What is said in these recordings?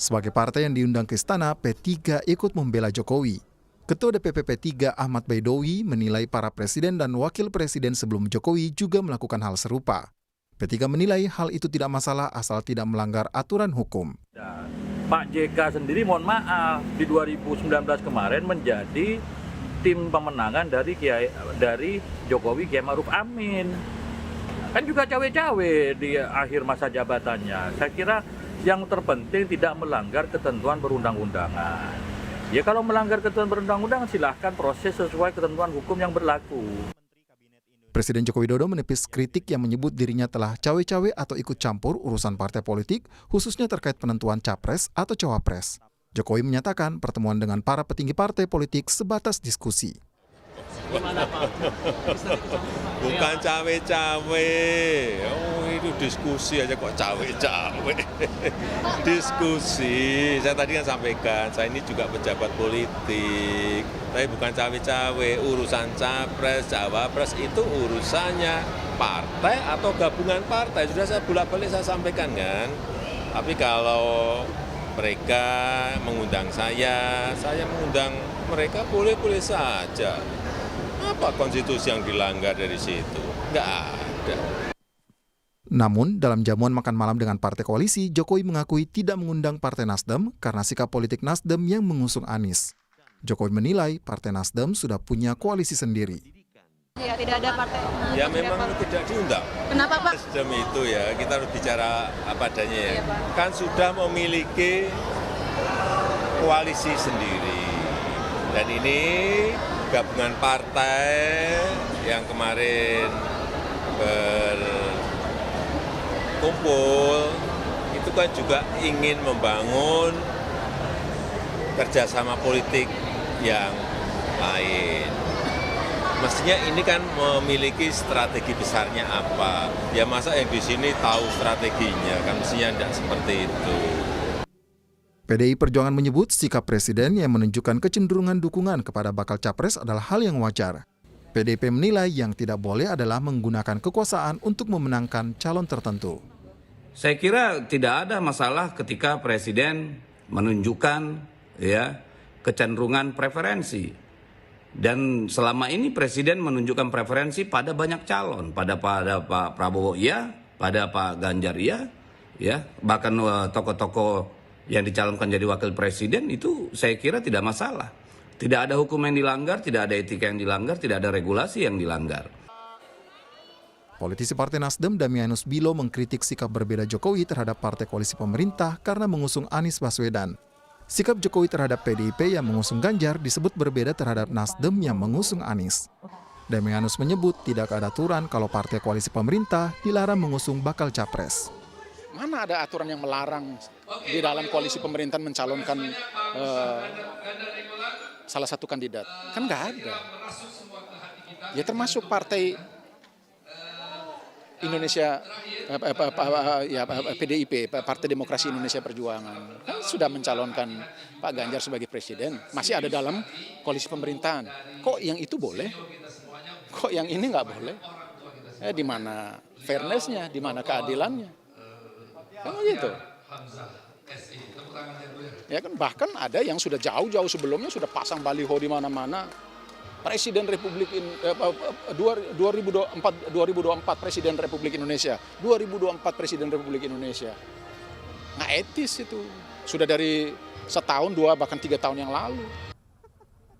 Sebagai partai yang diundang ke istana, P3 ikut membela Jokowi. Ketua DPP P3 Ahmad Baidowi menilai para presiden dan wakil presiden sebelum Jokowi juga melakukan hal serupa. P3 menilai hal itu tidak masalah asal tidak melanggar aturan hukum. Pak JK sendiri mohon maaf di 2019 kemarin menjadi tim pemenangan dari Jokowi Kiai Ma'ruf Amin. Kan juga cawe-cawe di akhir masa jabatannya. Saya kira yang terpenting tidak melanggar ketentuan perundang-undangan. Ya kalau melanggar ketentuan perundang-undangan silahkan proses sesuai ketentuan hukum yang berlaku. Presiden Joko Widodo menepis kritik yang menyebut dirinya telah cawe-cawe atau ikut campur urusan partai politik, khususnya terkait penentuan capres atau cawapres. Jokowi menyatakan pertemuan dengan para petinggi partai politik sebatas diskusi. Bukan cawe-cawe, itu diskusi aja kok cawe-cawe. Diskusi, saya tadi kan sampaikan, saya ini juga pejabat politik, tapi bukan cawe-cawe. Urusan capres, cawapres itu urusannya partai atau gabungan partai. Sudah saya bolak-balik saya sampaikan kan. Tapi kalau mereka mengundang saya mengundang mereka boleh-boleh saja. Apa konstitusi yang dilanggar dari situ? Nggak ada. Namun, dalam jamuan makan malam dengan partai koalisi, Jokowi mengakui tidak mengundang Partai Nasdem karena sikap politik Nasdem yang mengusung Anies. Jokowi menilai Partai Nasdem sudah punya koalisi sendiri. Ya, tidak ada partai. Ya memang tidak diundang. Kenapa, Pak? Nasdem itu ya, kita harus bicara apa adanya ya. Iya, Pak. Kan sudah memiliki koalisi sendiri. Dan ini gabungan partai yang kemarin berkumpul itu kan juga ingin membangun kerjasama politik yang lain. Mestinya ini kan memiliki strategi besarnya apa? Ya masa yang di sini tahu strateginya, kan mestinya tidak seperti itu. PDI Perjuangan menyebut sikap presiden yang menunjukkan kecenderungan dukungan kepada bakal capres adalah hal yang wajar. PDIP menilai yang tidak boleh adalah menggunakan kekuasaan untuk memenangkan calon tertentu. Saya kira tidak ada masalah ketika presiden menunjukkan kecenderungan preferensi. Dan selama ini presiden menunjukkan preferensi pada banyak calon, pada Pak Prabowo iya, pada Pak Ganjar iya, bahkan tokoh-tokoh yang dicalonkan jadi wakil presiden itu saya kira tidak masalah. Tidak ada hukum yang dilanggar, tidak ada etika yang dilanggar, tidak ada regulasi yang dilanggar. Politisi Partai Nasdem Damianus Bilo mengkritik sikap berbeda Jokowi terhadap partai koalisi pemerintah karena mengusung Anies Baswedan. Sikap Jokowi terhadap PDIP yang mengusung Ganjar disebut berbeda terhadap Nasdem yang mengusung Anies. Damianus menyebut tidak ada aturan kalau partai koalisi pemerintah dilarang mengusung bakal capres. Mana ada aturan yang melarang di dalam koalisi pemerintahan mencalonkan salah satu kandidat? Kan nggak ada. Ya termasuk partai Indonesia, PDIP, Partai Demokrasi Indonesia Perjuangan, kan sudah mencalonkan Pak Ganjar sebagai presiden. Masih ada dalam koalisi pemerintahan. Kok yang itu boleh? Kok yang ini nggak boleh? Di mana fairness-nya, di mana keadilannya? Kan gitu. Ya kan bahkan ada yang sudah jauh-jauh sebelumnya sudah pasang baliho di mana-mana. Presiden Republik 2024 Presiden Republik Indonesia, 2024 Presiden Republik Indonesia. Nggak etis itu. Sudah dari setahun, 2 bahkan 3 tahun yang lalu.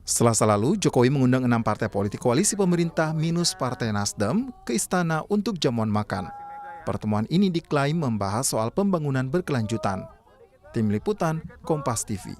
Selasa lalu, Jokowi mengundang 6 partai politik koalisi pemerintah minus Partai Nasdem ke istana untuk jamuan makan. Pertemuan ini diklaim membahas soal pembangunan berkelanjutan. Tim Liputan, Kompas TV.